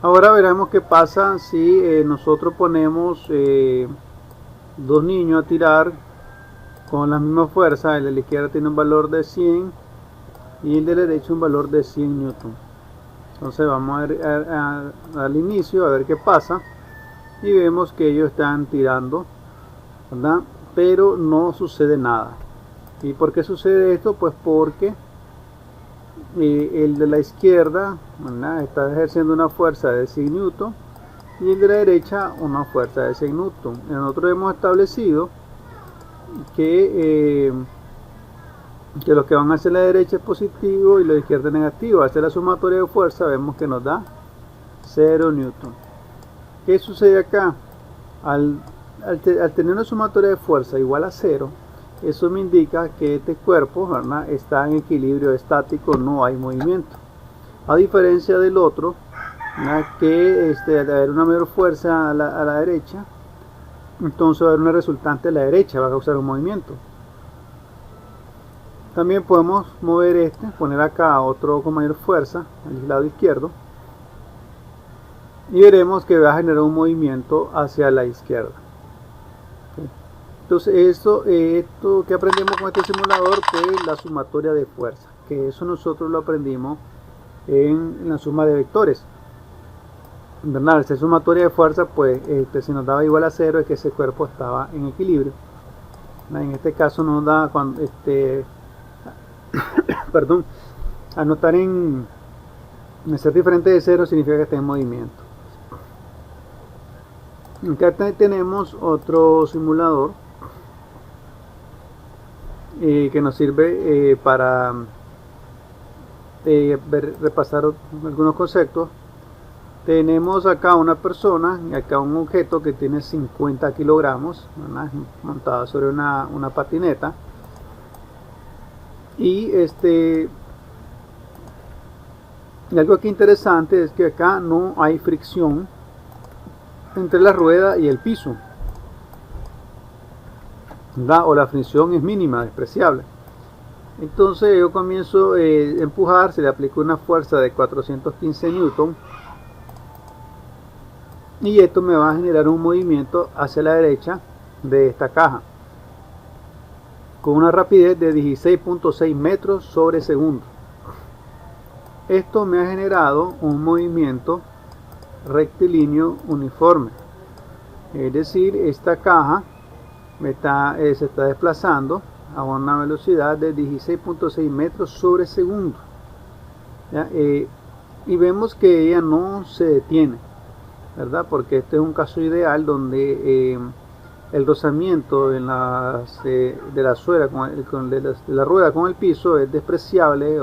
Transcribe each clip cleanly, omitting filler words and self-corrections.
Ahora veremos qué pasa si nosotros ponemos dos niños a tirar con la misma fuerza. El de la izquierda tiene un valor de 100 y el de la derecha un valor de 100 newton. Entonces vamos al inicio a ver qué pasa y vemos que ellos están tirando, ¿verdad? Pero no sucede nada. ¿Y por qué sucede esto? Pues porque el de la izquierda, ¿verdad?, está ejerciendo una fuerza de 100 newton y el de la derecha una fuerza de 100 newton. Nosotros hemos establecido que los que van hacia la derecha es positivo y los de la izquierda es negativo. Al hacer la sumatoria de fuerza vemos que nos da 0 newton. ¿Qué sucede acá? Al tener una sumatoria de fuerza igual a 0, eso me indica que este cuerpo, ¿verdad?, está en equilibrio estático, no hay movimiento. A diferencia del otro, ¿verdad?, que al haber una mayor fuerza a la derecha, entonces va a haber una resultante a la derecha, va a causar un movimiento. También podemos mover poner acá otro con mayor fuerza, al lado izquierdo, y veremos que va a generar un movimiento hacia la izquierda. Entonces esto que aprendemos con este simulador fue la sumatoria de fuerza, que eso nosotros lo aprendimos en la suma de vectores, ¿verdad? Esta sumatoria de fuerza, pues si nos daba igual a 0 es que ese cuerpo estaba en equilibrio, ¿verdad? En este caso nos da cuando perdón, anotar en ser diferente de 0 significa que está en movimiento. Acá tenemos otro simulador que nos sirve para repasar algunos conceptos. Tenemos acá una persona y acá un objeto que tiene 50 kilogramos, ¿verdad?, montado sobre una patineta. Y algo aquí interesante es que acá no hay fricción entre la rueda y el piso, ¿verdad?, o la fricción es mínima, despreciable. Entonces yo comienzo a empujar, se le aplica una fuerza de 415 newton y esto me va a generar un movimiento hacia la derecha de esta caja con una rapidez de 16.6 metros sobre segundo. Esto me ha generado un movimiento rectilíneo uniforme, es decir, esta caja se está desplazando a una velocidad de 16.6 metros sobre segundo, ¿ya? Y vemos que ella no se detiene, ¿verdad?, porque este es un caso ideal donde el rozamiento de la suela de la rueda con el piso es despreciable,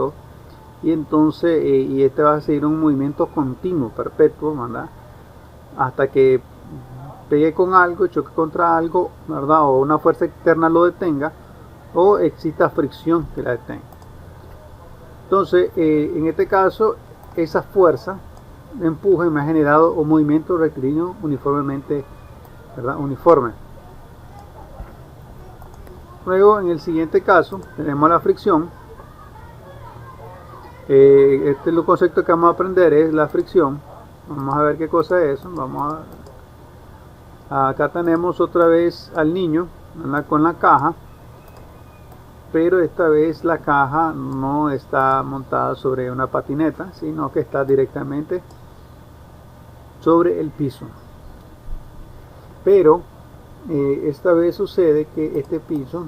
y entonces va a seguir un movimiento continuo, perpetuo, ¿verdad?, hasta que pegue con algo, choque contra algo, ¿verdad?, o una fuerza externa lo detenga, o exista fricción que la detenga. Entonces, en este caso, esa fuerza de empuje me ha generado un movimiento rectilíneo uniformemente, ¿verdad?, uniforme. Luego, en el siguiente caso, tenemos la fricción. Este es el concepto que vamos a aprender, es la fricción. Vamos a ver qué cosa es eso. Acá tenemos otra vez al niño, ¿verdad?, con la caja, pero esta vez la caja no está montada sobre una patineta, sino que está directamente sobre el piso. Pero esta vez sucede que este piso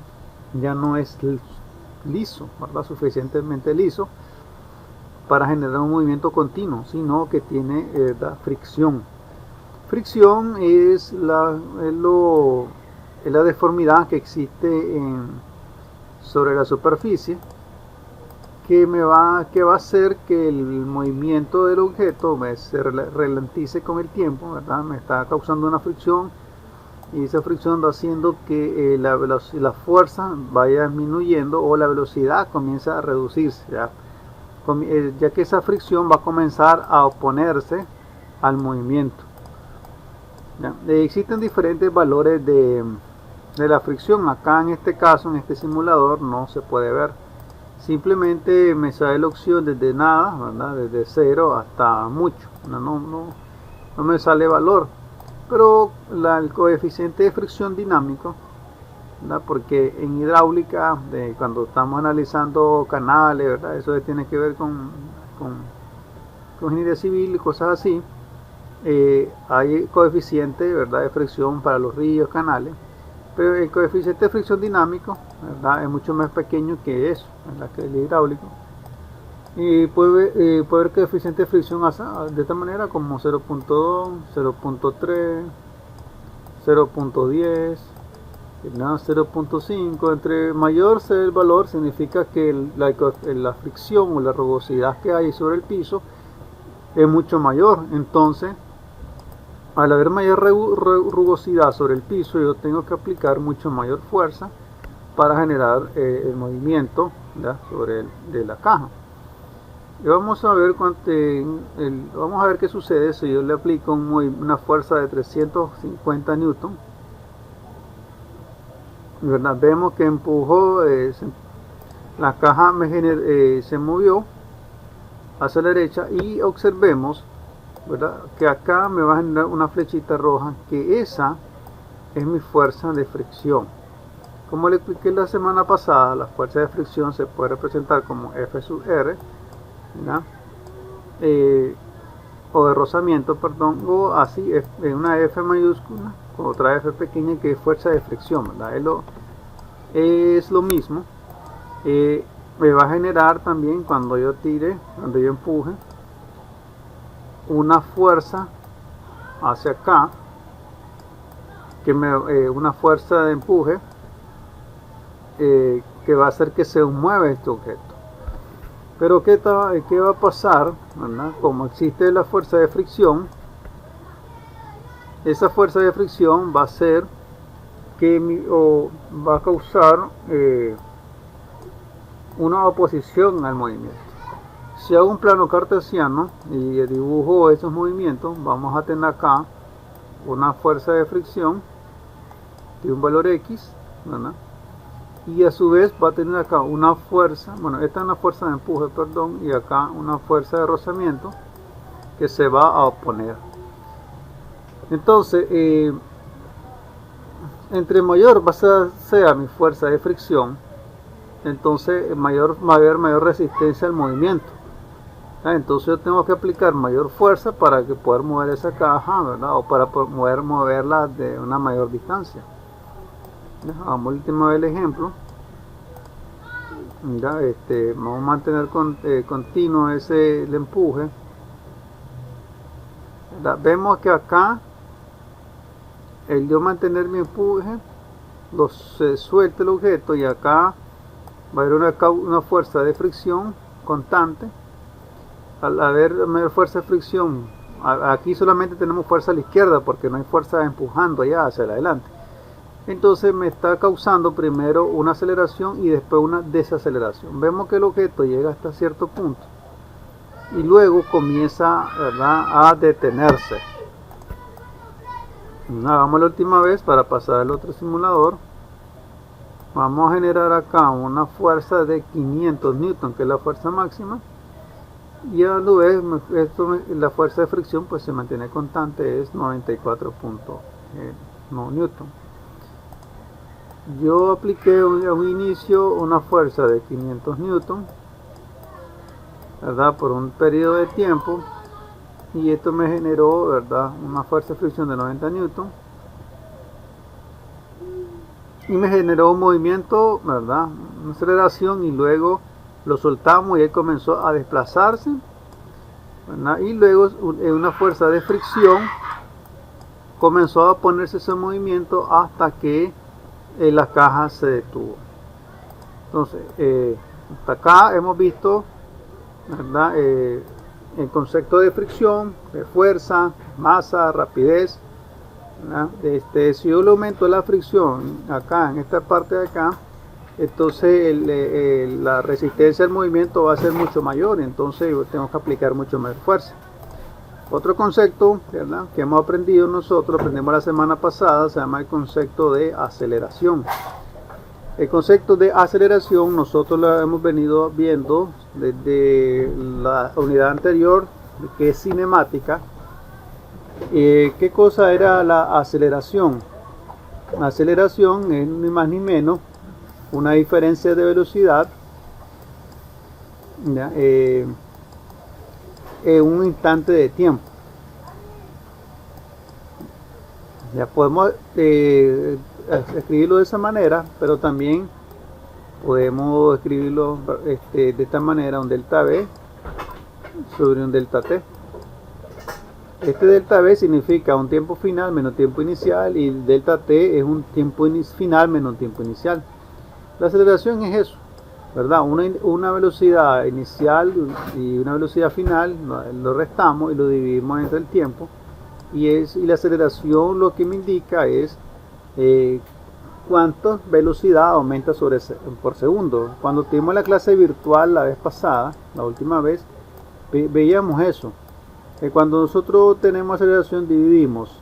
ya no es liso, ¿verdad?, suficientemente liso para generar un movimiento continuo, sino que tiene fricción. Fricción es la deformidad que existe sobre la superficie, que va a hacer que el movimiento del objeto se ralentice con el tiempo, ¿verdad? Me está causando una fricción y esa fricción va haciendo que la fuerza vaya disminuyendo o la velocidad comienza a reducirse, ya que esa fricción va a comenzar a oponerse al movimiento. Existen diferentes valores de la fricción. Acá en este caso, en este simulador, no se puede ver, simplemente me sale la opción desde nada, ¿verdad? Desde 0 hasta mucho, no me sale valor, pero el coeficiente de fricción dinámico, ¿verdad? Porque en hidráulica, cuando estamos analizando canales, ¿verdad? Eso tiene que ver con ingeniería civil y cosas así. Hay coeficiente, ¿verdad? De fricción para los ríos, canales, pero el coeficiente de fricción dinámico, ¿verdad? Es mucho más pequeño que eso, ¿verdad? Que el hidráulico. Y puede ver que el coeficiente de fricción de esta manera como 0.2, 0.3, 0.10, 0.5. Entre mayor sea el valor, significa que la fricción o la rugosidad que hay sobre el piso es mucho mayor. Entonces, al haber mayor rugosidad sobre el piso, yo tengo que aplicar mucho mayor fuerza para generar el movimiento, ¿verdad? de la caja. Y vamos a ver qué sucede si yo le aplico una fuerza de 350 newton, ¿verdad? Vemos que empujó, la caja se movió hacia la derecha, y observemos, ¿verdad? Que acá me va a generar una flechita roja, que esa es mi fuerza de fricción. Como le expliqué la semana pasada, la fuerza de fricción se puede representar como F sub R, ¿verdad? O de rozamiento, perdón, o así, una F mayúscula con otra F pequeña, que es fuerza de fricción, ¿verdad? Es lo mismo. Me va a generar también, cuando yo empuje, una fuerza hacia acá, una fuerza de empuje que va a hacer que se mueva este objeto. Pero ¿qué va a pasar, ¿verdad? Como existe la fuerza de fricción, esa fuerza de fricción va a hacer va a causar una oposición al movimiento. Si hago un plano cartesiano y dibujo esos movimientos, vamos a tener acá una fuerza de fricción de un valor X, ¿verdad? Y a su vez va a tener acá una fuerza, esta es una fuerza de empuje, perdón, y acá una fuerza de rozamiento que se va a oponer. Entonces, entre mayor sea mi fuerza de fricción, entonces va a haber mayor resistencia al movimiento. Entonces yo tengo que aplicar mayor fuerza para poder mover esa caja, ¿verdad? O para poder moverla de una mayor distancia. Vamos a última vez el ejemplo. Mira, vamos a mantener continuo el empuje. Vemos que acá, el yo mantener mi empuje, se suelta el objeto, y acá va a haber una fuerza de fricción constante. Al haber mayor fuerza de fricción, aquí solamente tenemos fuerza a la izquierda porque no hay fuerza empujando allá hacia adelante. Entonces me está causando primero una aceleración y después una desaceleración. Vemos que el objeto llega hasta cierto punto y luego comienza, ¿verdad?, a detenerse. Hagamos la última vez para pasar al otro simulador. Vamos a generar acá una fuerza de 500 newton, que es la fuerza máxima, y a la vez la fuerza de fricción pues se mantiene constante, es 94 newton. Yo apliqué a un inicio una fuerza de 500 newton, ¿verdad?, por un periodo de tiempo, y esto me generó, ¿verdad?, una fuerza de fricción de 90 newton, y me generó un movimiento, ¿verdad?, una aceleración, y luego lo soltamos y él comenzó a desplazarse, ¿verdad? Y luego una fuerza de fricción comenzó a ponerse ese movimiento hasta que la caja se detuvo. Entonces, hasta acá hemos visto, ¿verdad?, el concepto de fricción, de fuerza, masa, rapidez, ¿verdad? Si yo le aumento la fricción acá, en esta parte de acá, entonces la resistencia al movimiento va a ser mucho mayor, entonces tengo que aplicar mucho más fuerza. Otro concepto, ¿verdad?, que hemos aprendido nosotros, aprendimos la semana pasada, se llama el concepto de aceleración. El concepto de aceleración nosotros lo hemos venido viendo desde la unidad anterior, que es cinemática. ¿Qué cosa era la aceleración? La aceleración es ni más ni menos una diferencia de velocidad en un instante de tiempo. Ya podemos escribirlo de esa manera, pero también podemos escribirlo de esta manera: un delta V sobre un delta T. Este delta V significa un tiempo final menos tiempo inicial, y el delta T es un tiempo final menos tiempo inicial. La aceleración es eso, ¿verdad? Una velocidad inicial y una velocidad final, lo restamos y lo dividimos entre el tiempo, y la aceleración lo que me indica es cuánta velocidad aumenta por segundo. Cuando tuvimos la clase virtual la vez pasada, la última vez, veíamos eso. Cuando nosotros tenemos aceleración, dividimos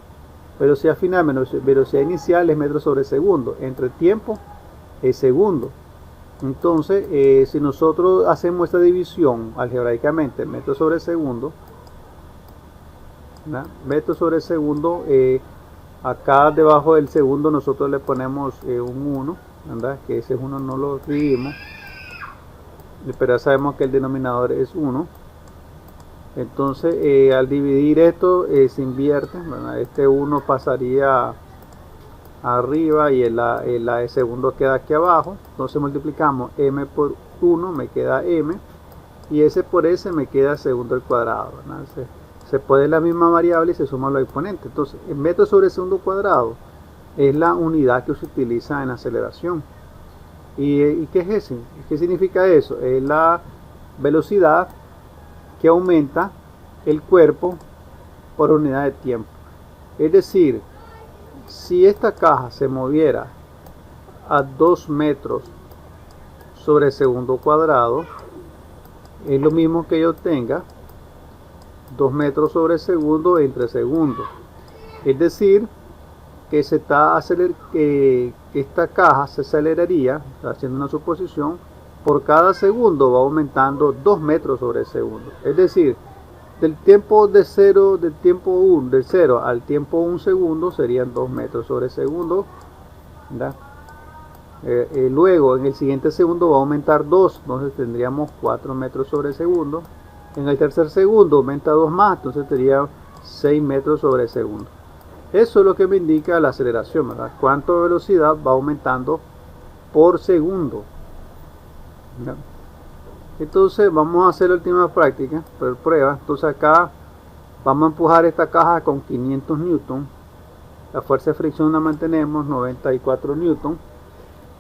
velocidad final menos velocidad inicial es metros sobre segundo, entre tiempo es segundo. Entonces, si nosotros hacemos esta división algebraicamente, metros sobre segundo, ¿verdad? Metros sobre segundo, acá debajo del segundo nosotros le ponemos un 1, ¿verdad? Que ese 1 no lo escribimos, pero ya sabemos que el denominador es 1. Entonces, al dividir esto, se invierte, ¿verdad? Este 1 pasaría arriba y el segundo queda aquí abajo. Entonces multiplicamos m por 1, me queda m, y s por s me queda segundo al cuadrado, ¿verdad? Se puede la misma variable y se suman los exponentes. Entonces, el metro sobre segundo cuadrado es la unidad que se utiliza en aceleración. ¿Y qué es eso? ¿Qué significa eso? Es la velocidad que aumenta el cuerpo por unidad de tiempo. Es decir, si esta caja se moviera a 2 metros sobre segundo cuadrado, es lo mismo que yo tenga 2 metros sobre segundo entre segundos. Es decir, que esta caja se aceleraría, haciendo una suposición, por cada segundo va aumentando 2 metros sobre segundo. Es decir, del tiempo del 0 al tiempo 1 segundo serían 2 metros sobre segundo, ¿verdad? Luego en el siguiente segundo va a aumentar 2, entonces tendríamos 4 metros sobre segundo. En el tercer segundo aumenta 2 más, entonces sería 6 metros sobre segundo. Eso es lo que me indica la aceleración, ¿verdad? Cuánta velocidad va aumentando por segundo. ¿Ya? Entonces vamos a hacer la última práctica, por prueba. Entonces acá vamos a empujar esta caja con 500 newton. La fuerza de fricción la mantenemos 94 newton.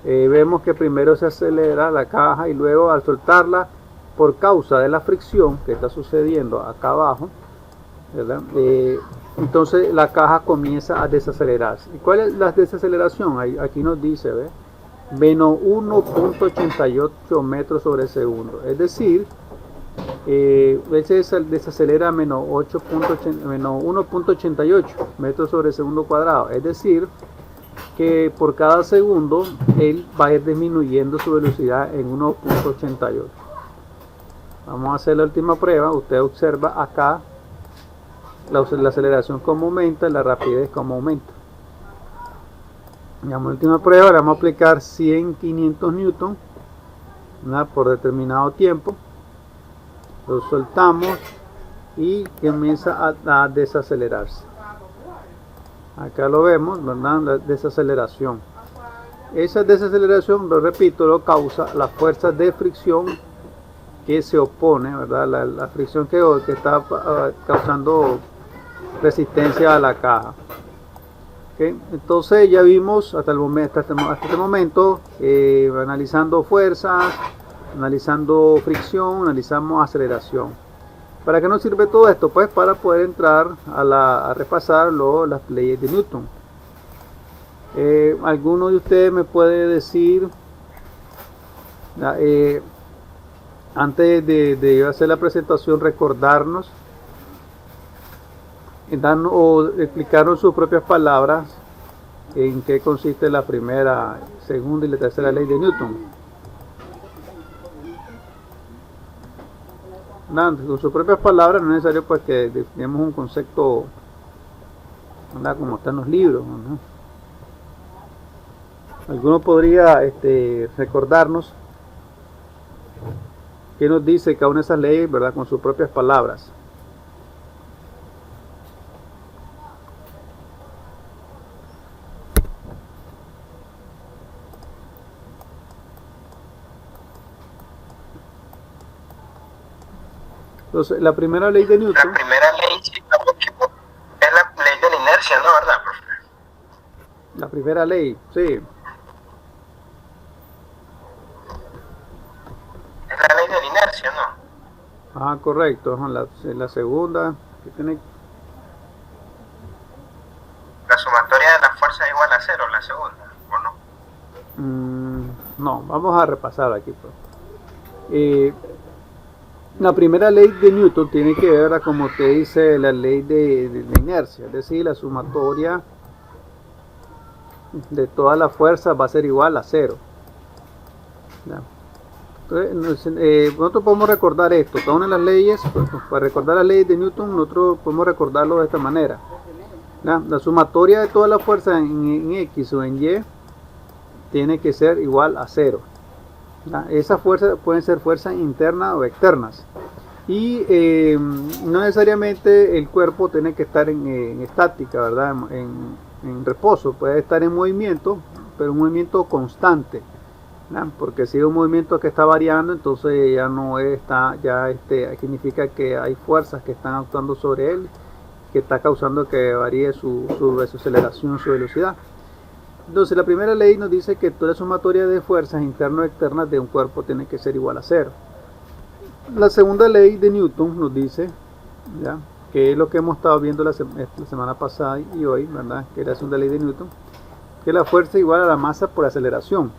Vemos que primero se acelera la caja y luego al soltarla, por causa de la fricción que está sucediendo acá abajo, ¿verdad? Entonces la caja comienza a desacelerarse. ¿Y cuál es la desaceleración? Aquí nos dice, ¿ve? Menos 1.88 metros sobre segundo. Es decir, se desacelera menos 1.88 metros sobre segundo cuadrado. Es decir, que por cada segundo él va a ir disminuyendo su velocidad en 1.88. Vamos a hacer la última prueba. Usted observa acá la aceleración como aumenta, la rapidez como aumenta. La última prueba le vamos a aplicar 500 newton, ¿verdad? Por determinado tiempo. Lo soltamos y comienza a desacelerarse. Acá lo vemos, ¿verdad? La desaceleración. Esa desaceleración, lo repito, lo causa la fuerza de fricción que se opone, ¿verdad? La fricción que está causando resistencia a la caja. ¿Okay? Entonces ya vimos hasta este momento, analizando fuerzas, analizando fricción, analizamos aceleración. ¿Para qué nos sirve todo esto? Pues para poder entrar a repasar las leyes de Newton. ¿Alguno de ustedes me puede decir, antes de hacer la presentación, recordarnos o explicarnos sus propias palabras en qué consiste la primera, segunda y la tercera ley de Newton. Con sus propias palabras, no es necesario pues que definamos un concepto, ¿verdad?, como está en los libros, ¿no? Alguno podría recordarnos qué nos dice cada una de esas leyes, ¿verdad?, con sus propias palabras. Entonces, la primera ley de Newton. La primera ley, si no me equivoco, es la ley de la inercia, ¿no? ¿Verdad, profe? La primera ley, sí. Es la ley de la inercia, ¿no? Ah, correcto. La segunda, que tiene. La sumatoria de las fuerzas es igual a 0, la segunda, ¿o no? No, vamos a repasar aquí, pues. La primera ley de Newton tiene que ver, como te dice, la ley de la inercia, es decir, la sumatoria de todas las fuerzas va a ser igual a 0. ¿Ya? Entonces, nosotros podemos recordar esto, cada una de las leyes, pues, para recordar las leyes de Newton, nosotros podemos recordarlo de esta manera. ¿Ya? La sumatoria de todas las fuerzas en X o en Y tiene que ser igual a 0. Esas fuerzas pueden ser fuerzas internas o externas, y no necesariamente el cuerpo tiene que estar en estática, ¿verdad?, en reposo. Puede estar en movimiento, pero un movimiento constante, ¿verdad? Porque si es un movimiento que está variando, entonces ya no está, significa que hay fuerzas que están actuando sobre él, que está causando que varíe su aceleración, su velocidad. Entonces, la primera ley nos dice que toda sumatoria de fuerzas internas o externas de un cuerpo tiene que ser igual a 0. La segunda ley de Newton nos dice, ¿ya?, que es lo que hemos estado viendo la semana pasada y hoy, ¿verdad?, que es la segunda ley de Newton, que la fuerza es igual a la masa por aceleración.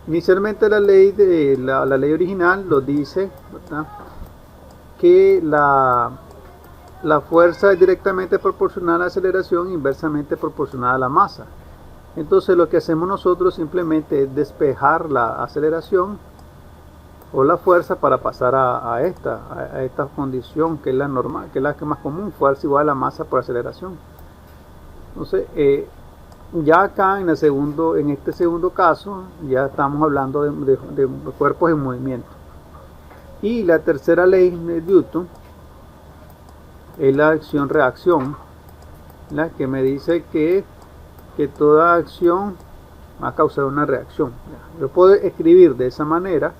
Inicialmente la ley original nos dice, ¿verdad?, que la fuerza es directamente proporcional a la aceleración, inversamente proporcional a la masa. Entonces lo que hacemos nosotros simplemente es despejar la aceleración o la fuerza para pasar a esta condición, que es la normal, que es la que más común, fuerza igual a la masa por aceleración. Entonces, ya acá en este segundo caso, ya estamos hablando de cuerpos en movimiento. Y la tercera ley de Newton es la acción-reacción, la que me dice que toda acción va a causar una reacción. Yo puedo escribir de esa manera,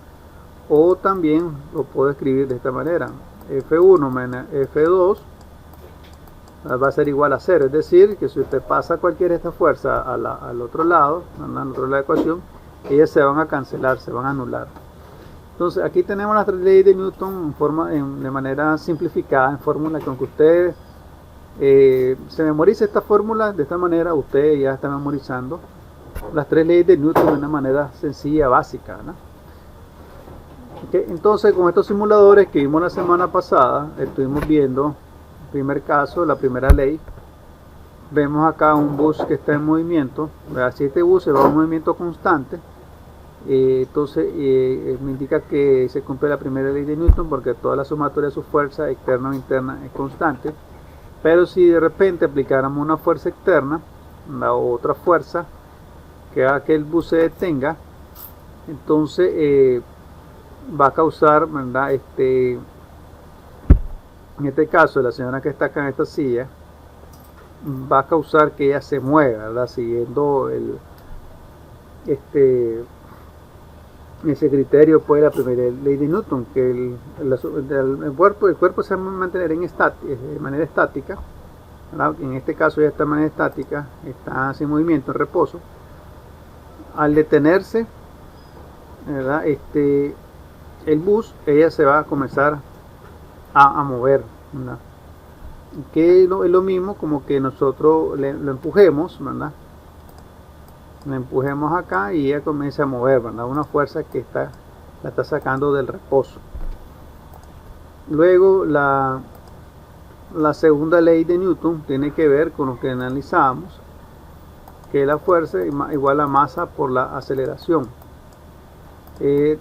o también lo puedo escribir de esta manera: F1 menos F2 va a ser igual a 0. Es decir, que si usted pasa cualquiera de estas fuerzas al otro lado, al otro lado de la ecuación, ellas se van a cancelar, se van a anular. Entonces, aquí tenemos las tres leyes de Newton de manera simplificada, en fórmula, con que usted se memorice esta fórmula. De esta manera usted ya está memorizando las tres leyes de Newton de una manera sencilla, básica, ¿no? Okay, entonces, con estos simuladores que vimos la semana pasada, estuvimos viendo el primer caso, la primera ley. Vemos acá un bus que está en movimiento. Si este bus se va a un movimiento constante, entonces me indica que se cumple la primera ley de Newton, porque toda la sumatoria de sus fuerzas, externa o interna, es constante. Pero si de repente aplicáramos una fuerza externa, la otra fuerza que haga que el bus se detenga, entonces va a causar, ¿verdad?, en este caso la señora que está acá en esta silla, va a causar que ella se mueva, ¿verdad?, siguiendo ese criterio, pues, la primera ley de Newton, que el cuerpo se va a mantener de manera estática, ¿verdad? En este caso ya está de manera estática, está sin movimiento, en reposo. Al detenerse, ¿verdad?, el bus, ella se va a comenzar a mover, ¿verdad?, que es lo mismo como que nosotros lo empujemos, ¿verdad? La empujemos acá y ella comienza a mover, ¿verdad?, una fuerza que la está sacando del reposo. Luego la segunda ley de Newton tiene que ver con lo que analizamos, que la fuerza igual a masa por la aceleración.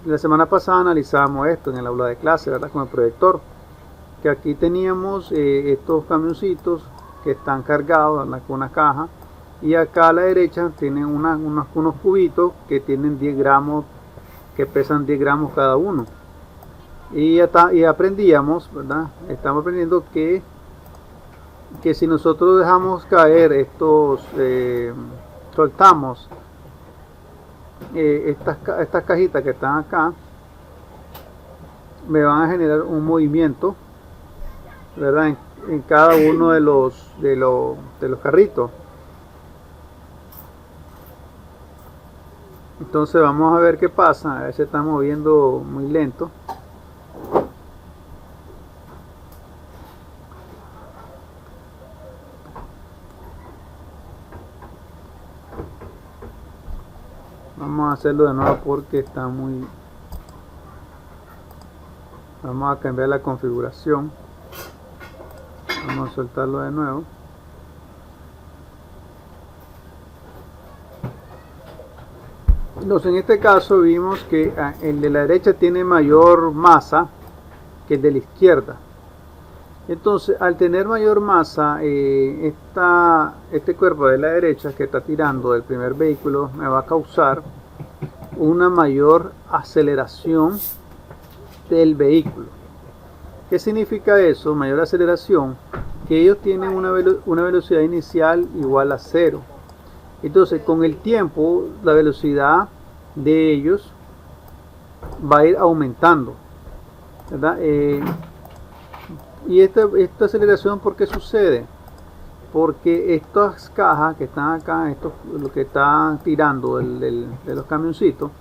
La semana pasada analizábamos esto en el aula de clase, ¿verdad? Con el proyector, que aquí teníamos estos camioncitos que están cargados, ¿verdad? Con una caja, y acá a la derecha tienen unos cubitos que tienen 10 gramos, que pesan 10 gramos cada uno. Y aprendíamos, ¿verdad? Estamos aprendiendo que si nosotros dejamos caer estos, soltamos estas cajitas que están acá, me van a generar un movimiento, ¿verdad? En cada uno de los carritos. Entonces vamos a ver qué pasa. A ver, se está moviendo muy lento. Vamos a hacerlo de nuevo porque está muy... Vamos a cambiar la configuración. Vamos a soltarlo de nuevo. Entonces en este caso vimos que el de la derecha tiene mayor masa que el de la izquierda. Entonces al tener mayor masa, este cuerpo de la derecha que está tirando del primer vehículo me va a causar una mayor aceleración del vehículo. ¿Qué significa eso? Mayor aceleración, que ellos tienen una velocidad inicial igual a 0. Entonces con el tiempo la velocidad de ellos va a ir aumentando, ¿verdad? Y esta aceleración, ¿por qué sucede? Porque estas cajas que están acá, lo que están tirando de los camioncitos,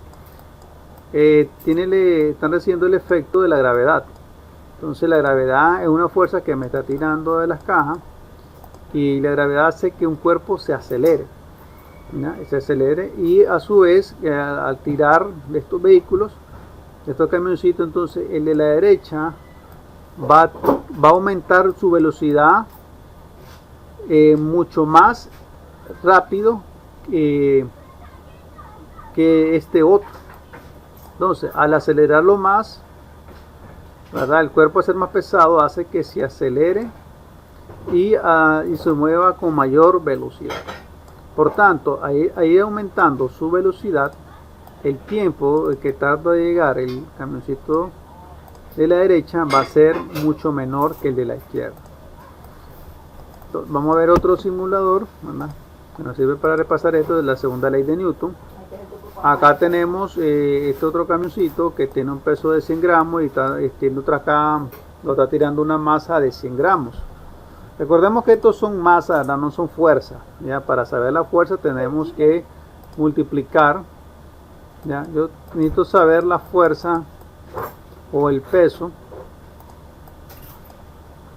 están recibiendo el efecto de la gravedad. Entonces la gravedad es una fuerza que me está tirando de las cajas, y la gravedad hace que un cuerpo se acelere, ¿ya? Se acelere, y a su vez al tirar de estos vehículos, de estos camioncitos, entonces el de la derecha va a aumentar su velocidad mucho más rápido que este otro. Entonces al acelerarlo más, ¿verdad? El cuerpo, al ser más pesado, hace que se acelere y se mueva con mayor velocidad. Por tanto, ahí aumentando su velocidad, el tiempo que tarda en llegar el camioncito de la derecha va a ser mucho menor que el de la izquierda. Entonces, vamos a ver otro simulador, ¿verdad? Que nos sirve para repasar esto de la segunda ley de Newton. Acá tenemos este otro camioncito que tiene un peso de 100 gramos y acá lo está tirando una masa de 100 gramos. Recordemos que estos son masas, ¿verdad? No son fuerza. ¿Ya? Para saber la fuerza tenemos que multiplicar. ¿Ya? Yo necesito saber la fuerza o el peso.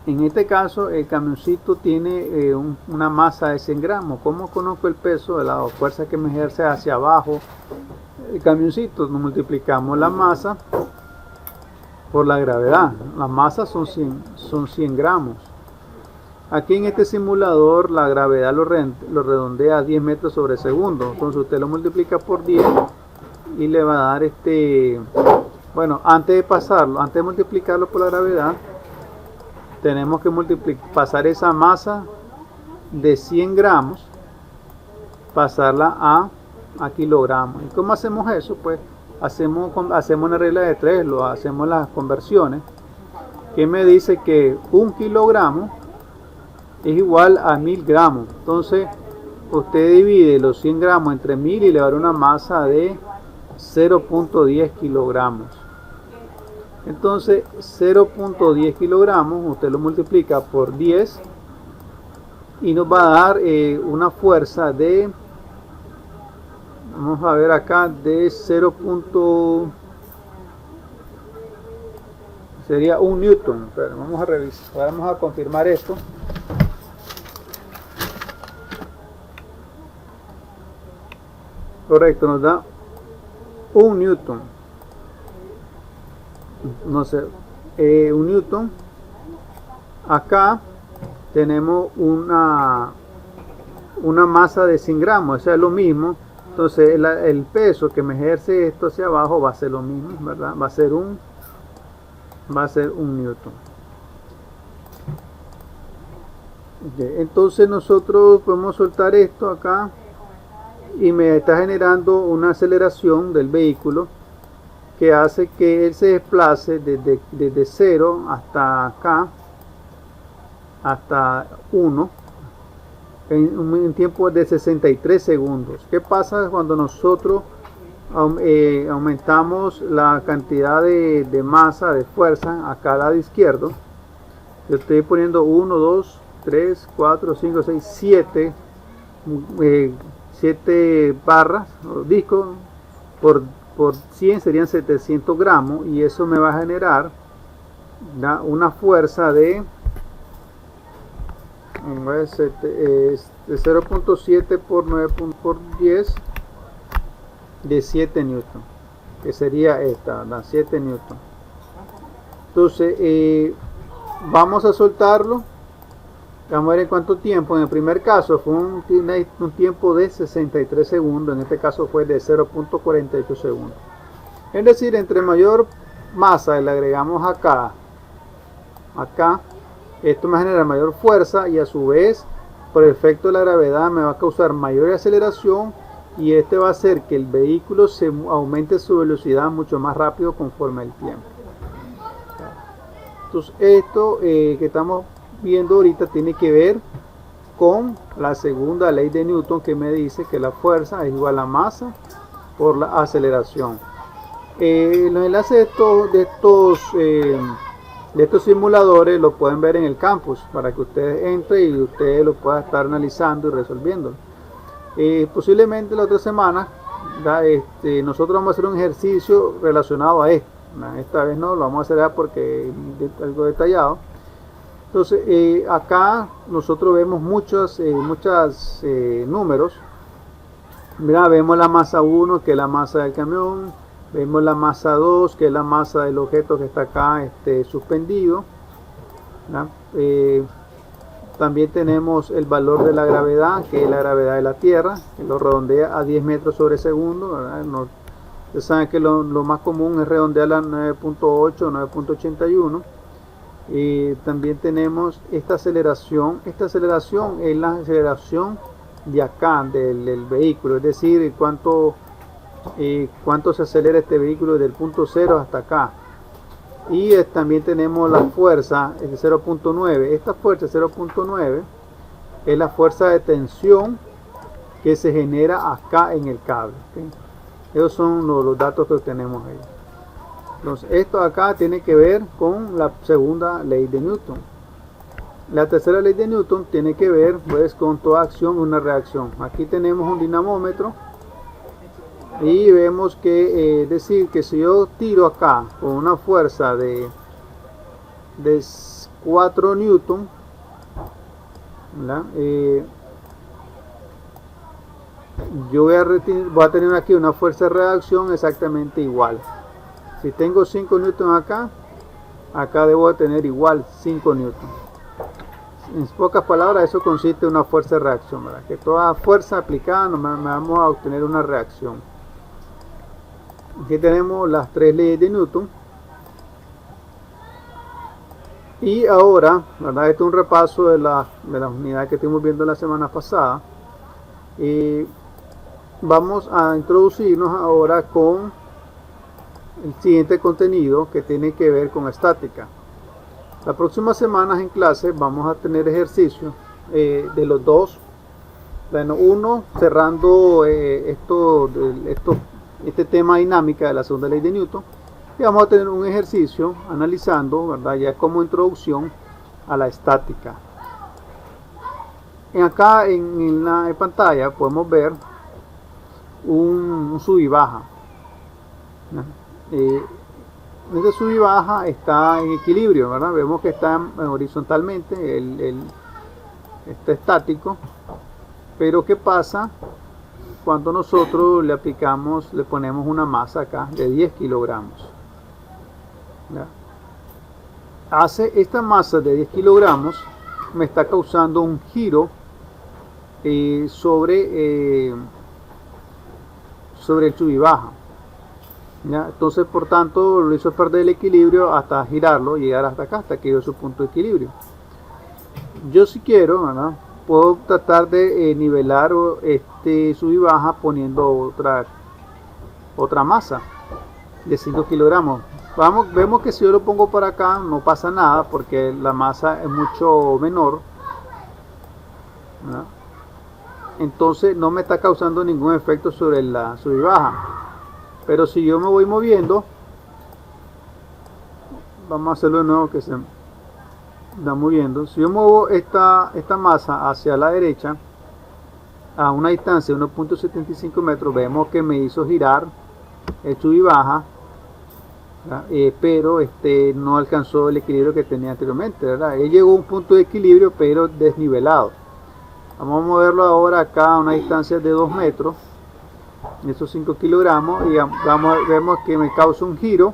En este caso el camioncito tiene una masa de 100 gramos. ¿Cómo conozco el peso de la fuerza que me ejerce hacia abajo el camioncito? Nos multiplicamos la masa por la gravedad. La masa son 100 gramos. Aquí en este simulador la gravedad lo redondea a 10 metros sobre segundo. Entonces usted lo multiplica por 10 y le va a dar bueno, antes de multiplicarlo por la gravedad, tenemos que pasar esa masa de 100 gramos, pasarla a kilogramos. ¿Y cómo hacemos eso? Pues hacemos una regla de 3, hacemos las conversiones, que me dice que 1 kilogramo es igual a 1000 gramos. Entonces usted divide los 100 gramos entre 1000 y le va a dar una masa de 0.10 kilogramos. Entonces 0.10 kilogramos usted lo multiplica por 10 y nos va a dar una fuerza de, vamos a ver acá, de 0. Sería 1 newton. Pero vamos a revisar, vamos a confirmar esto. Correcto, nos da 1 newton. No sé, 1 newton. Acá tenemos una masa de 100 gramos, o sea, es lo mismo. Entonces el peso que me ejerce esto hacia abajo va a ser lo mismo, ¿verdad? Va a ser un newton. Entonces nosotros podemos soltar esto acá y me está generando una aceleración del vehículo que hace que él se desplace desde 0 hasta acá, hasta 1, en un tiempo de 63 segundos. ¿Qué pasa cuando nosotros aumentamos la cantidad de masa, de fuerza, acá al lado izquierdo? Yo estoy poniendo 1, 2, 3, 4, 5, 6, 7 barras o discos por 100 serían 700 gramos, y eso me va a generar una fuerza de 0.7 por 9 por 10 de 7 newton, que sería esta, 7 newton. Entonces vamos a soltarlo. Vamos a ver en cuánto tiempo. En el primer caso fue un tiempo de 63 segundos. En este caso fue de 0.48 segundos. Es decir, entre mayor masa le agregamos acá, esto me genera mayor fuerza, y a su vez, por el efecto de la gravedad, me va a causar mayor aceleración, y este va a hacer que el vehículo se aumente su velocidad mucho más rápido conforme el tiempo. Entonces esto que estamos viendo ahorita tiene que ver con la segunda ley de Newton, que me dice que la fuerza es igual a masa por la aceleración. Los enlaces de estos simuladores lo pueden ver en el campus, para que ustedes entren y ustedes lo puedan estar analizando y resolviendo. Posiblemente la otra semana nosotros vamos a hacer un ejercicio relacionado a esto. Esta vez no lo vamos a hacer porque es algo detallado. Entonces acá nosotros vemos muchos números. Mira, vemos la masa 1, que es la masa del camión. Vemos la masa 2, que es la masa del objeto que está acá suspendido. También tenemos el valor de la gravedad, que es la gravedad de la Tierra, que lo redondea a 10 metros sobre segundo, ¿verdad? Ustedes saben que lo más común es redondear a 9.8 o 9.81. Y también tenemos esta aceleración. Esta aceleración es la aceleración de acá del vehículo, es decir, cuánto se acelera este vehículo desde el punto 0 hasta acá. Y también tenemos la fuerza de 0.9. Esta fuerza 0.9 es la fuerza de tensión que se genera acá en el cable, ¿okay? Esos son los datos que tenemos ahí. Entonces esto acá tiene que ver con la segunda ley de Newton. La tercera ley de Newton tiene que ver pues con toda acción una reacción. Aquí tenemos un dinamómetro y vemos que decir que si yo tiro acá con una fuerza de 4 newton, yo voy a tener aquí una fuerza de reacción exactamente igual. Si tengo 5 newton acá debo de tener igual 5 newton. En pocas palabras, eso consiste en una fuerza de reacción, ¿verdad? Que toda fuerza aplicada vamos a obtener una reacción. Aquí tenemos las 3 leyes de Newton. Y ahora, ¿verdad? Este es un repaso de las unidades que estuvimos viendo la semana pasada. Y vamos a introducirnos ahora con el siguiente contenido, que tiene que ver con estática. Las próximas semanas en clase vamos a tener ejercicios de los dos. Bueno, uno cerrando este tema dinámica de la segunda ley de Newton, y vamos a tener un ejercicio analizando, ¿verdad? Ya como introducción a la estática. Acá en la pantalla podemos ver un sub y baja. Este sub y baja está en equilibrio, ¿verdad? Vemos que está horizontalmente, está estático. Pero ¿qué pasa cuando nosotros le ponemos una masa acá de 10 kilogramos? Esta masa de 10 kilogramos me está causando un giro sobre el sub y baja. ¿Ya? Entonces, por tanto, lo hizo perder el equilibrio hasta girarlo, llegar hasta acá, hasta que dio su punto de equilibrio. Yo, si quiero, ¿verdad?, puedo tratar de nivelar este sub y baja poniendo otra masa de 5 kilogramos. Vemos que si yo lo pongo por acá no pasa nada porque la masa es mucho menor, ¿verdad? Entonces no me está causando ningún efecto sobre la sub y baja. Pero si yo me voy moviendo, vamos a hacerlo de nuevo que se está moviendo. Si yo muevo esta masa hacia la derecha a una distancia de 1.75 metros, vemos que me hizo girar el sub y baja, pero no alcanzó el equilibrio que tenía anteriormente, ¿verdad? Él llegó a un punto de equilibrio pero desnivelado. Vamos a moverlo ahora acá a una distancia de 2 metros, esos 5 kilogramos, y vemos que me causa un giro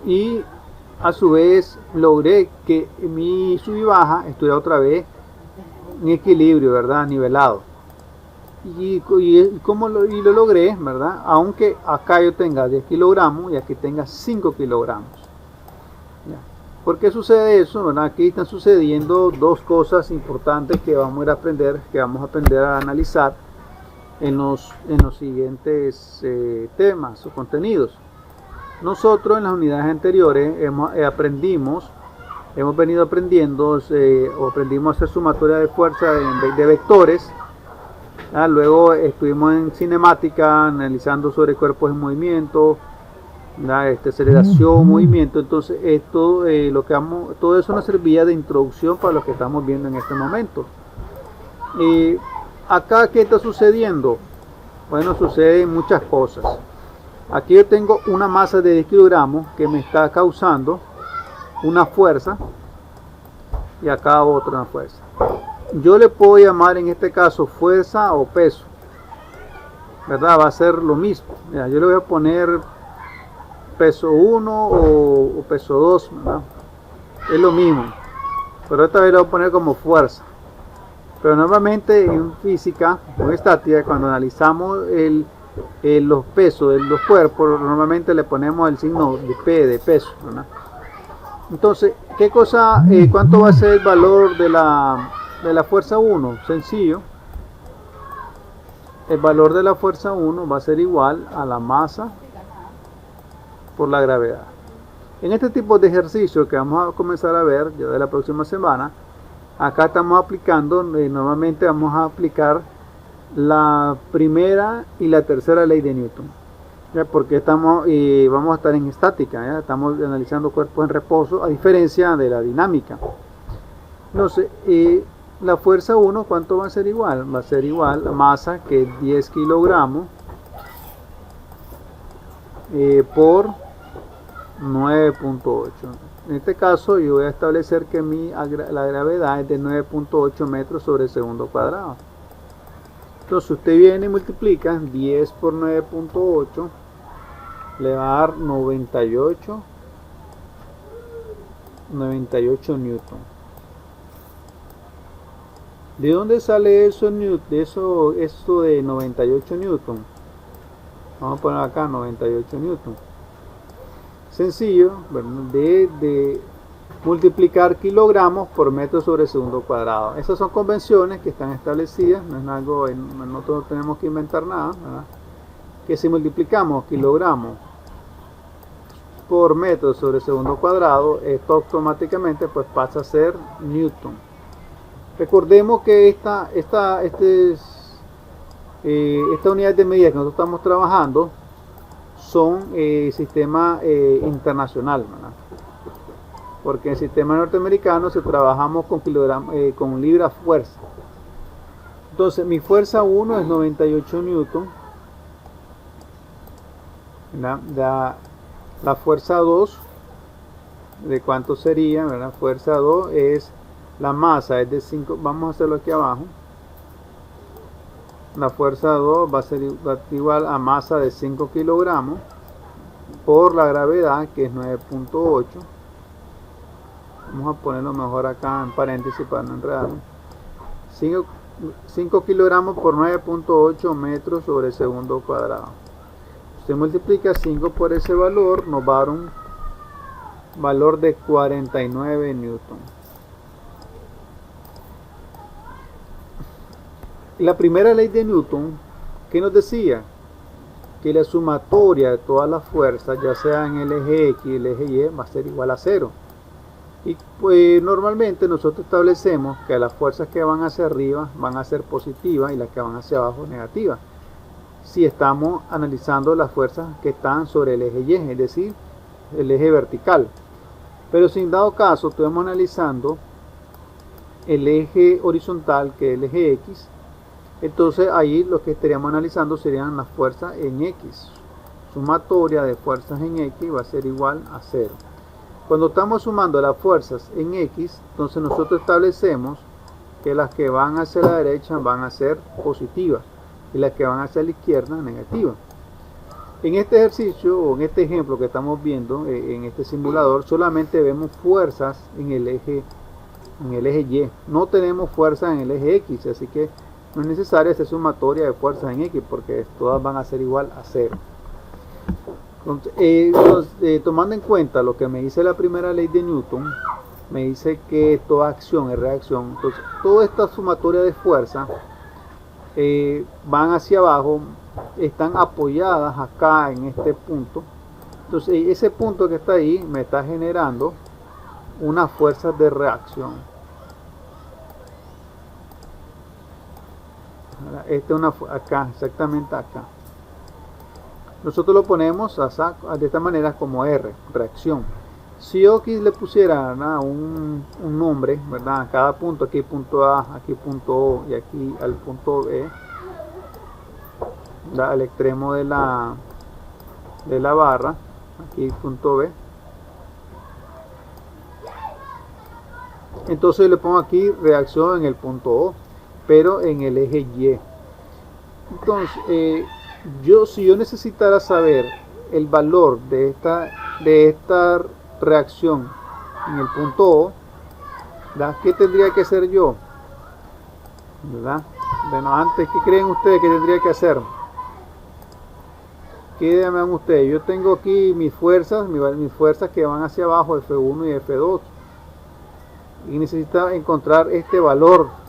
y a su vez logré que mi sub y baja estuviera otra vez en equilibrio, ¿verdad?, nivelado. Y lo logré, ¿verdad?, aunque acá yo tenga 10 kilogramos y aquí tenga 5 kilogramos. ¿Ya? ¿Por qué sucede eso? ¿Verdad? Aquí están sucediendo dos cosas importantes que vamos a ir a aprender, que vamos a aprender a analizar en los siguientes temas o contenidos. Nosotros en las unidades anteriores hemos venido aprendiendo o aprendimos a hacer sumatoria de fuerza de vectores. Luego estuvimos en cinemática analizando sobre cuerpos en movimiento, aceleración, movimiento. Entonces todo eso nos servía de introducción para lo que estamos viendo en este momento. Acá, ¿qué está sucediendo? Bueno, suceden muchas cosas. Aquí yo tengo una masa de 10 kilogramos que me está causando una fuerza y acá otra fuerza. Yo le puedo llamar en este caso fuerza o peso, ¿verdad? Va a ser lo mismo. Mira, yo le voy a poner peso 1 o peso 2, ¿verdad? Es lo mismo, pero esta vez lo voy a poner como fuerza. Pero normalmente en física o en estática, cuando analizamos los pesos de los cuerpos, normalmente le ponemos el signo de P, de peso, ¿verdad? Entonces, ¿cuánto va a ser el valor de la fuerza 1? Sencillo. El valor de la fuerza 1 va a ser igual a la masa por la gravedad. En este tipo de ejercicio que vamos a comenzar a ver ya de la próxima semana, acá estamos aplicando, normalmente vamos a aplicar la primera y la tercera ley de Newton, ¿ya? Porque vamos a estar en estática, ¿ya? Estamos analizando cuerpos en reposo, a diferencia de la dinámica. Entonces, la fuerza 1, ¿cuánto va a ser igual? Va a ser igual a masa, que es 10 kilogramos, por 9.8. En este caso yo voy a establecer que la gravedad es de 9.8 metros sobre segundo cuadrado. Entonces usted viene y multiplica 10 por 9.8, le va a dar 98 newton. ¿De dónde sale eso de 98 newton? Vamos a poner acá 98 newton. Sencillo, de multiplicar kilogramos por metro sobre segundo cuadrado. Esas son convenciones que están establecidas, no es algo, nosotros no tenemos que inventar nada, ¿verdad? Que si multiplicamos kilogramos por metro sobre segundo cuadrado, esto automáticamente pues pasa a ser newton. Recordemos que esta unidad de medida que nosotros estamos trabajando son sistema internacional, ¿verdad? Porque en el sistema norteamericano se trabajamos con libras fuerza. Entonces mi fuerza 1 es 98 newton, la fuerza 2, ¿de cuánto sería? La fuerza 2 es la masa, es de 5, vamos a hacerlo aquí abajo. La fuerza 2 va a ser igual a masa de 5 kilogramos por la gravedad, que es 9.8. Vamos a ponerlo mejor acá en paréntesis para no enredarlo. 5 kilogramos por 9.8 metros sobre segundo cuadrado. Usted multiplica 5 por ese valor, nos va a dar un valor de 49 newton. La primera ley de Newton, ¿qué nos decía? Que la sumatoria de todas las fuerzas, ya sea en el eje X y el eje Y, va a ser igual a 0. Y pues normalmente nosotros establecemos que las fuerzas que van hacia arriba van a ser positivas y las que van hacia abajo negativas, si estamos analizando las fuerzas que están sobre el eje Y, es decir, el eje vertical. Pero si en dado caso estuvimos analizando el eje horizontal, que es el eje X, entonces ahí lo que estaríamos analizando serían las fuerzas en X. Sumatoria de fuerzas en X va a ser igual a 0. Cuando estamos sumando las fuerzas en X, entonces nosotros establecemos que las que van hacia la derecha van a ser positivas y las que van hacia la izquierda negativas. En este ejercicio o en este ejemplo que estamos viendo en este simulador, solamente vemos fuerzas en el eje Y. No tenemos fuerzas en el eje X, así que no es necesaria esta sumatoria de fuerzas en X porque todas van a ser igual a 0. Entonces, tomando en cuenta lo que me dice la primera ley de Newton, me dice que toda acción es reacción. Entonces, toda esta sumatoria de fuerzas van hacia abajo, están apoyadas acá en este punto. Entonces, ese punto que está ahí me está generando unas fuerzas de reacción. Esta es una acá, exactamente acá. Nosotros lo ponemos de esta manera como R, reacción. Si yo aquí le pusiera un nombre, ¿verdad? A cada punto, aquí punto A, aquí punto O y aquí al punto B, al extremo de la barra, aquí punto B. Entonces le pongo aquí reacción en el punto O, pero en el eje Y. Entonces, si yo necesitara saber el valor de esta reacción en el punto O, ¿verdad? ¿Qué tendría que hacer yo? ¿Verdad? Bueno, antes, ¿qué creen ustedes que tendría que hacer? ¿Qué llaman ustedes? Yo tengo aquí mis fuerzas que van hacia abajo, F1 y F2, y necesito encontrar este valor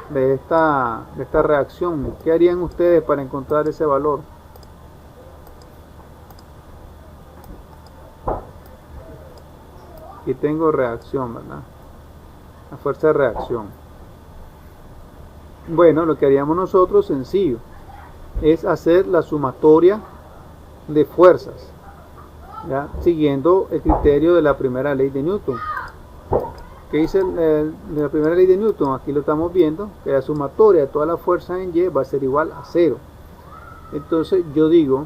de esta reacción. ¿Qué harían ustedes para encontrar ese valor? Aquí tengo reacción, ¿verdad? La fuerza de reacción. Bueno, lo que haríamos nosotros, sencillo, es hacer la sumatoria de fuerzas, ¿ya? Siguiendo el criterio de la primera ley de Newton. ¿Qué dice la primera ley de Newton? Aquí lo estamos viendo, que la sumatoria de todas las fuerzas en Y va a ser igual a 0. Entonces yo digo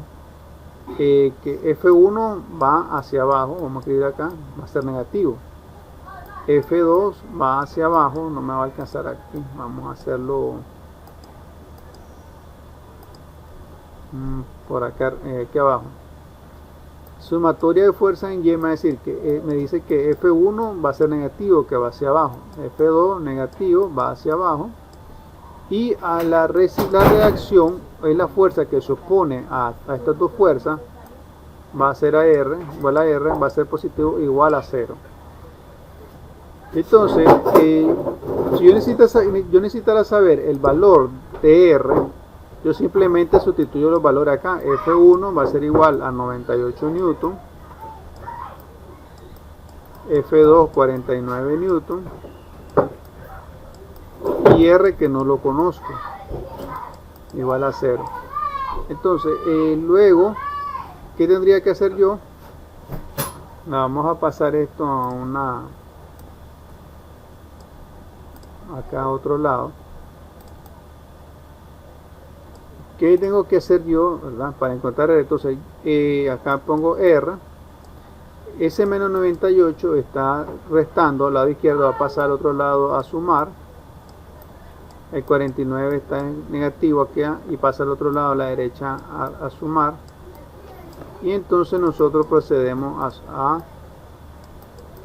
que F1 va hacia abajo, vamos a escribir acá, va a ser negativo. F2 va hacia abajo, no me va a alcanzar aquí, vamos a hacerlo por acá, aquí abajo. Sumatoria de fuerza en Y me dice que F1 va a ser negativo, que va hacia abajo. F2 negativo, va hacia abajo. Y a la reacción es la fuerza que se opone a estas dos fuerzas, va a ser a R, igual a R, va a ser positivo igual a 0. Entonces, si yo necesitara saber el valor de R, yo simplemente sustituyo los valores acá. F1 va a ser igual a 98 newton, F2 49 newton y R, que no lo conozco, igual a 0. Entonces, luego, ¿qué tendría que hacer yo? Vamos a pasar esto a acá a otro lado. ¿Qué tengo que hacer yo, verdad? Para encontrar R? Entonces, acá pongo R. Ese menos 98 está restando, al lado izquierdo va a pasar al otro lado a sumar. El 49 está en negativo aquí y pasa al otro lado a la derecha a sumar. Y entonces nosotros procedemos a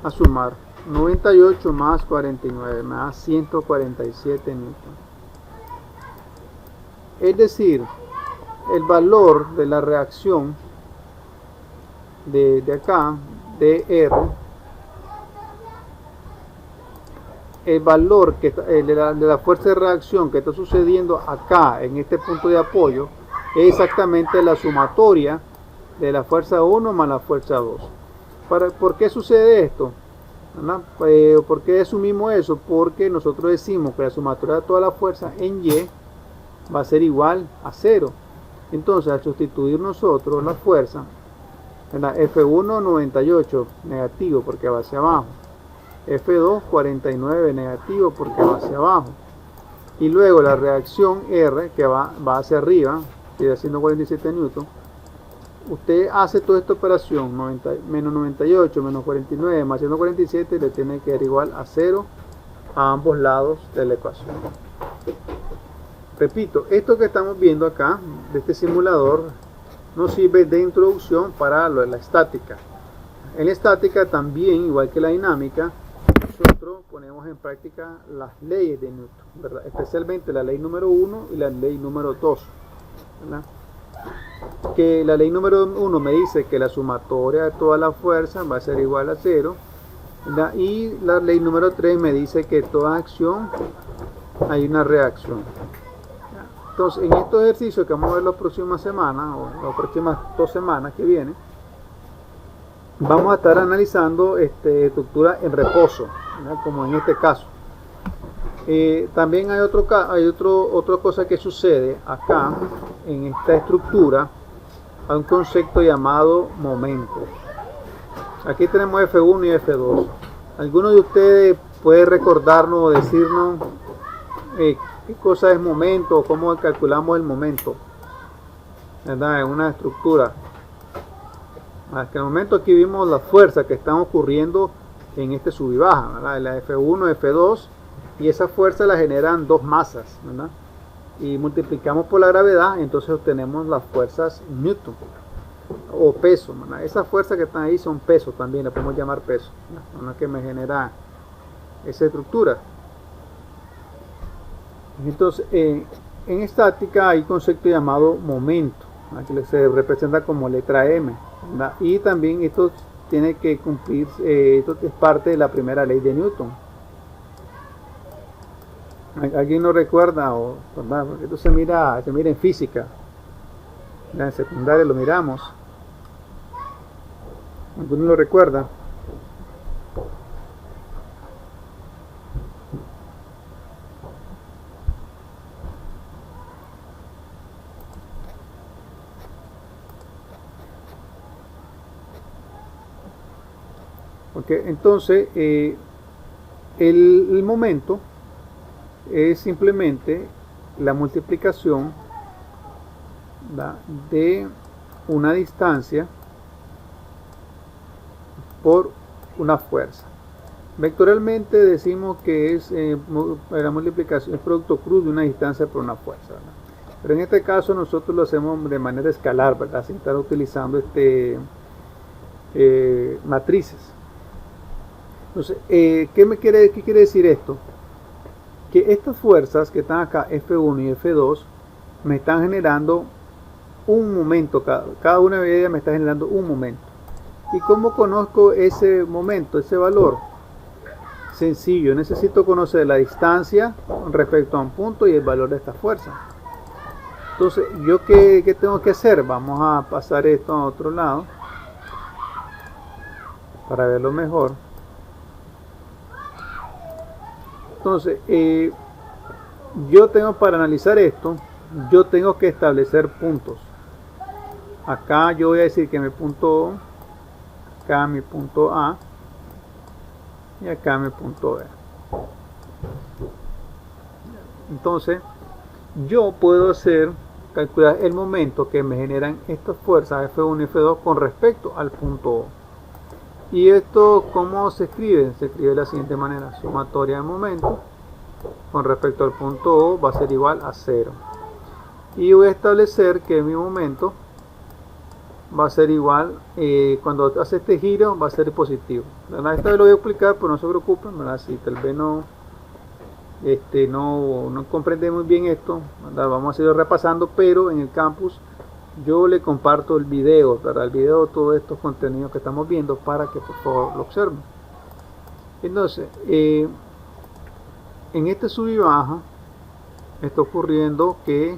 sumar. 98 más 49 me da 147 newton. Es decir, el valor de la reacción de acá, de R, el valor que de la fuerza de reacción que está sucediendo acá en este punto de apoyo es exactamente la sumatoria de la fuerza 1 más la fuerza 2. ¿Por qué sucede esto? ¿Por qué asumimos eso? Porque nosotros decimos que la sumatoria de toda la fuerza en Y va a ser igual a 0. Entonces, al sustituir nosotros la fuerza, F1 98 negativo porque va hacia abajo, F2 49 negativo porque va hacia abajo, y luego la reacción R que va hacia arriba, sigue haciendo 47 newton. Usted hace toda esta operación, menos 98 menos 49 más 147, le tiene que dar igual a 0 a ambos lados de la ecuación. Repito, esto que estamos viendo acá de este simulador nos sirve de introducción para lo de la estática. En la estática también, igual que la dinámica, nosotros ponemos en práctica las leyes de Newton, ¿verdad? Especialmente la ley número 1 y la ley número 2, ¿verdad? Que la ley número 1 me dice que la sumatoria de toda la fuerza va a ser igual a 0, ¿verdad? Y la ley número 3 me dice que toda acción hay una reacción. Entonces, en estos ejercicios que vamos a ver las próximas semanas o las próximas 2 semanas que vienen, vamos a estar analizando estructura en reposo, ¿verdad? Como en este caso. También hay otra cosa que sucede acá en esta estructura. Hay un concepto llamado momento. Aquí tenemos F1 y F2. ¿Alguno de ustedes puede recordarnos o decirnos qué cosa es momento o cómo calculamos el momento, ¿verdad? En una estructura. Hasta el momento aquí vimos las fuerzas que están ocurriendo en este sub y baja, ¿verdad? La F1, F2, y esa fuerza la generan dos masas, ¿verdad? Y multiplicamos por la gravedad, entonces obtenemos las fuerzas Newton o peso, ¿verdad? Esas fuerzas que están ahí son peso también, le podemos llamar peso, ¿verdad? Que me genera esa estructura. Entonces, en estática hay un concepto llamado momento, aquí se representa como letra M, ¿verdad? Y también esto tiene que cumplir, esto es parte de la primera ley de Newton. ¿Alguien no recuerda? ¿Verdad? Porque esto se mira en física, ¿verdad? En secundaria lo miramos. ¿Alguno lo recuerda? Okay, entonces el momento es simplemente la multiplicación, ¿verdad?, de una distancia por una fuerza. Vectorialmente decimos que es la multiplicación, es producto cruz de una distancia por una fuerza, ¿verdad? Pero en este caso nosotros lo hacemos de manera escalar, ¿verdad?, sin estar utilizando matrices. Entonces, ¿qué quiere decir esto? Que estas fuerzas que están acá, F1 y F2, me están generando un momento, cada una de ellas me está generando un momento. ¿Y cómo conozco ese momento, ese valor? Sencillo, necesito conocer la distancia con respecto a un punto y el valor de esta fuerza. Entonces, ¿yo qué tengo que hacer? Vamos a pasar esto a otro lado para verlo mejor. Entonces, yo tengo, para analizar esto, yo tengo que establecer puntos. Acá yo voy a decir que mi punto O, acá mi punto A y acá mi punto B. Entonces, yo puedo calcular el momento que me generan estas fuerzas F1 y F2 con respecto al punto O. Y esto, ¿cómo se escribe? Se escribe de la siguiente manera: sumatoria de momento con respecto al punto O va a ser igual a 0. Y voy a establecer que mi momento va a ser igual, cuando hace este giro va a ser positivo, ¿verdad? Esta vez lo voy a explicar, pero no se preocupen, ¿verdad? Si tal vez no no comprende muy bien esto, ¿verdad? Vamos a seguir repasando, pero en el campus yo le comparto el video, ¿verdad? El video de todos estos contenidos que estamos viendo para que por favor lo observen. Entonces, en este sub y baja está ocurriendo que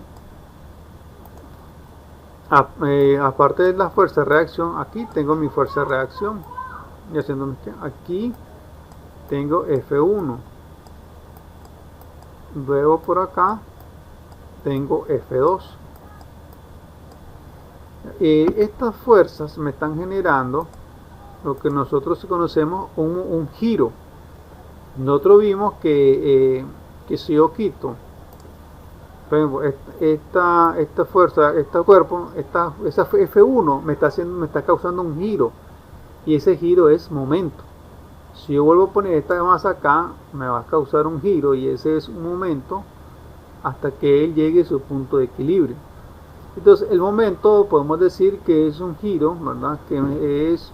aparte de la fuerza de reacción, aquí tengo mi fuerza de reacción, y haciendo aquí tengo F1, luego por acá tengo F2. Estas fuerzas me están generando lo que nosotros conocemos un giro. Nosotros vimos que si yo quito, por ejemplo, esta fuerza, este cuerpo, esa F1 me está causando un giro, y ese giro es momento. Si yo vuelvo a poner esta masa acá, me va a causar un giro, y ese es un momento hasta que él llegue a su punto de equilibrio. Entonces el momento podemos decir que es un giro, ¿verdad? Que es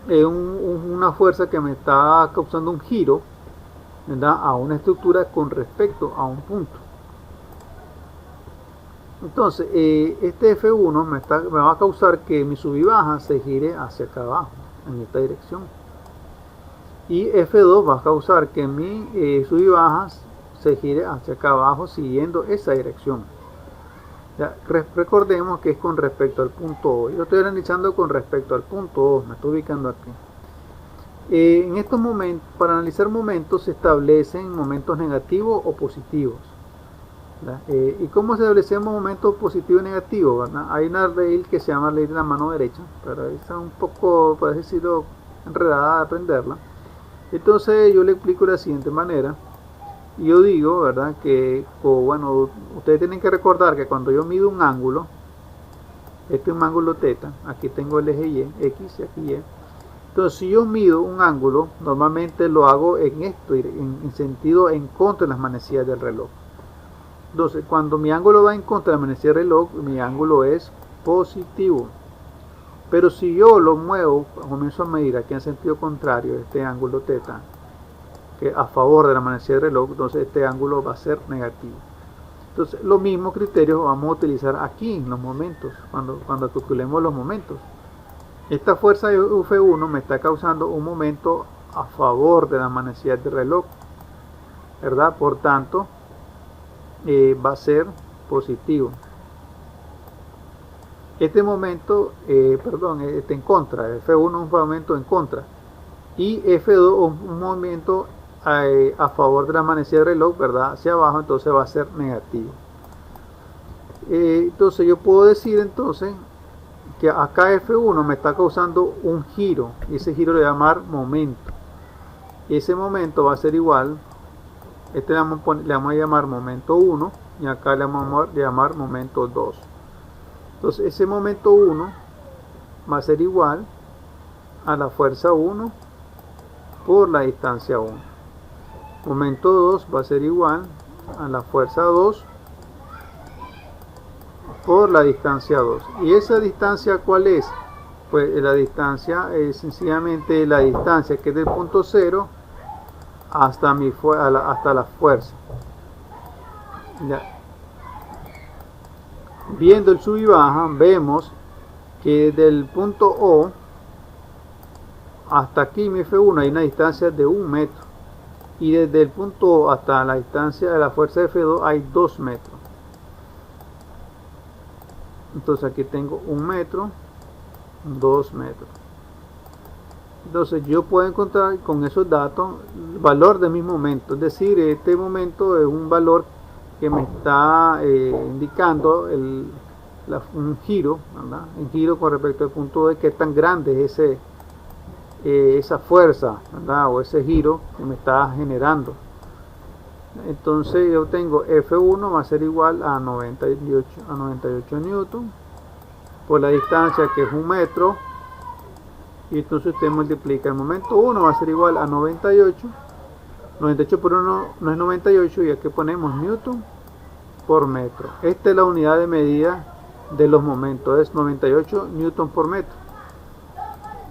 una fuerza que me está causando un giro, ¿verdad? A una estructura con respecto a un punto. Entonces este F1 me va a causar que mi sub y baja se gire hacia acá abajo, en esta dirección. Y F2 va a causar que mi sub y baja se gire hacia acá abajo siguiendo esa dirección. Ya, recordemos que es con respecto al punto O. Yo estoy analizando con respecto al punto O, me estoy ubicando aquí. En estos momentos, para analizar momentos, se establecen momentos negativos o positivos. ¿Y cómo establecemos momentos positivos y negativos? ¿Verdad? Hay una ley que se llama ley de la mano derecha, pero está un poco, por así decirlo, enredada de aprenderla. Entonces yo le explico de la siguiente manera. Yo digo, ¿verdad? Que, bueno, ustedes tienen que recordar que cuando yo mido un ángulo, este es un ángulo teta, aquí tengo el eje Y, X y aquí Y. Entonces, si yo mido un ángulo, normalmente lo hago en sentido en contra de las manecillas del reloj. Entonces, cuando mi ángulo va en contra de la manecilla del reloj, mi ángulo es positivo. Pero si yo lo muevo, comienzo a medir aquí en sentido contrario, este ángulo teta, que a favor de la manecilla del reloj, entonces este ángulo va a ser negativo. Entonces los mismos criterios vamos a utilizar aquí en los momentos, cuando calculemos los momentos. Esta fuerza F1 me está causando un momento a favor de la manecilla del reloj, ¿verdad? Por tanto, va a ser positivo. Este momento, está en contra, F1 es un momento en contra, y F2 un movimiento a favor de la manecilla del reloj, ¿verdad? Hacia abajo, entonces va a ser negativo. Entonces yo puedo decir entonces que acá F1 me está causando un giro, y ese giro le voy a llamar momento. Y ese momento va a ser igual, le vamos a llamar momento 1, y acá le vamos a llamar momento 2. Entonces ese momento 1 va a ser igual a la fuerza 1 por la distancia 1. Momento 2 va a ser igual a la fuerza 2 por la distancia 2. ¿Y esa distancia cuál es? Pues la distancia es sencillamente la distancia que es del punto 0 hasta la fuerza. Ya. Viendo el sub y baja, vemos que desde el punto O hasta aquí mi F1 hay una distancia de 1 metro, y desde el punto O hasta la distancia de la fuerza F2 hay 2 metros. Entonces aquí tengo 1 metro, 2 metros. Entonces yo puedo encontrar con esos datos el valor de mi momento, es decir, este momento es un valor que me está indicando un giro, ¿verdad? Un giro con respecto al punto de qué tan grande es esa fuerza, ¿verdad? O ese giro que me está generando. Entonces yo tengo F1 va a ser igual a 98 newton por la distancia, que es 1 metro, y entonces usted multiplica el momento 1 va a ser igual a 98 por 1 no es 98, y aquí ponemos newton por metro. Esta es la unidad de medida de los momentos, es 98 newton por metro.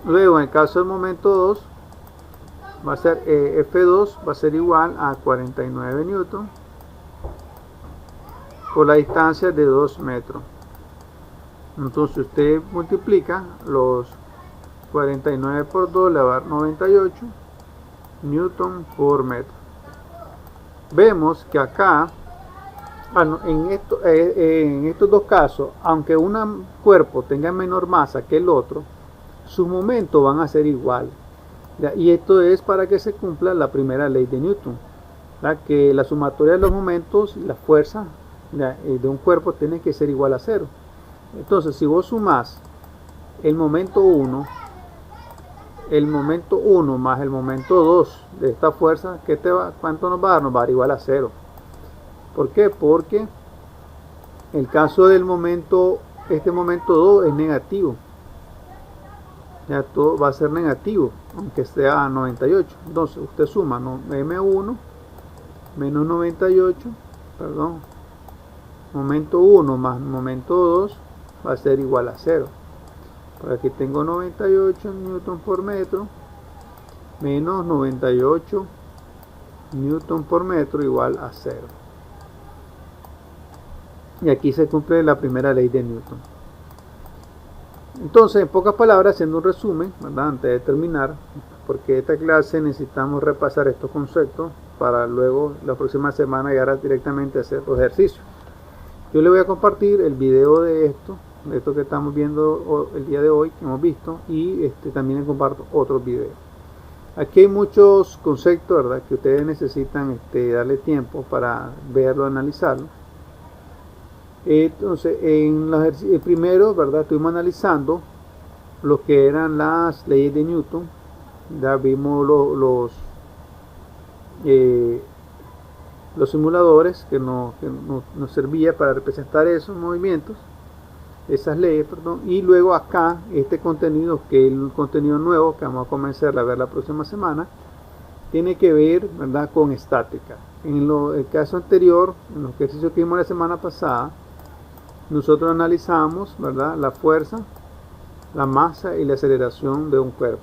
Luego en el caso del momento 2, va a ser F2 va a ser igual a 49 newton por la distancia de 2 metros. Entonces usted multiplica los 49 por 2 le va a dar 98 newton por metro. Vemos que acá en estos dos casos, aunque un cuerpo tenga menor masa que el otro, sus momentos van a ser iguales. Y esto es para que se cumpla la primera ley de Newton, que la sumatoria de los momentos y la fuerza de un cuerpo tiene que ser igual a 0. Entonces, si vos sumás el momento 1 más el momento 2 de esta fuerza, ¿cuánto nos va a dar? Nos va a dar igual a 0. ¿Por qué? Porque el caso del momento, este momento 2 es negativo. Ya todo va a ser negativo, aunque sea 98. Entonces usted suma M1 menos 98, perdón, momento 1 más momento 2 va a ser igual a 0. Por aquí tengo 98 newton por metro menos 98 newton por metro igual a 0. Y aquí se cumple la primera ley de Newton. Entonces, en pocas palabras, haciendo un resumen, ¿verdad? Antes de terminar, porque esta clase necesitamos repasar estos conceptos para luego la próxima semana llegar directamente a hacer los ejercicios. Yo le voy a compartir el video de esto que estamos viendo el día de hoy, que hemos visto, y también comparto otros videos. Aquí hay muchos conceptos, ¿verdad?, que ustedes necesitan darle tiempo para verlo, analizarlo. Entonces, el primero, ¿verdad?, estuvimos analizando lo que eran las leyes de Newton. Ya vimos los simuladores que nos servía para representar esos movimientos, esas leyes, perdón. Y luego acá, este contenido, que es el contenido nuevo que vamos a comenzar a ver la próxima semana, tiene que ver, ¿verdad?, con estática. En el caso anterior, en los ejercicios que vimos la semana pasada, nosotros analizamos, ¿verdad?, la fuerza, la masa y la aceleración de un cuerpo.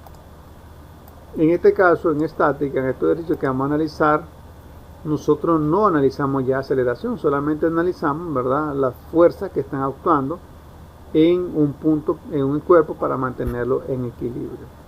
En este caso, en estática, en estos ejercicios que vamos a analizar, nosotros no analizamos ya aceleración, solamente analizamos, ¿verdad?, las fuerzas que están actuando en un punto, en un cuerpo, para mantenerlo en equilibrio.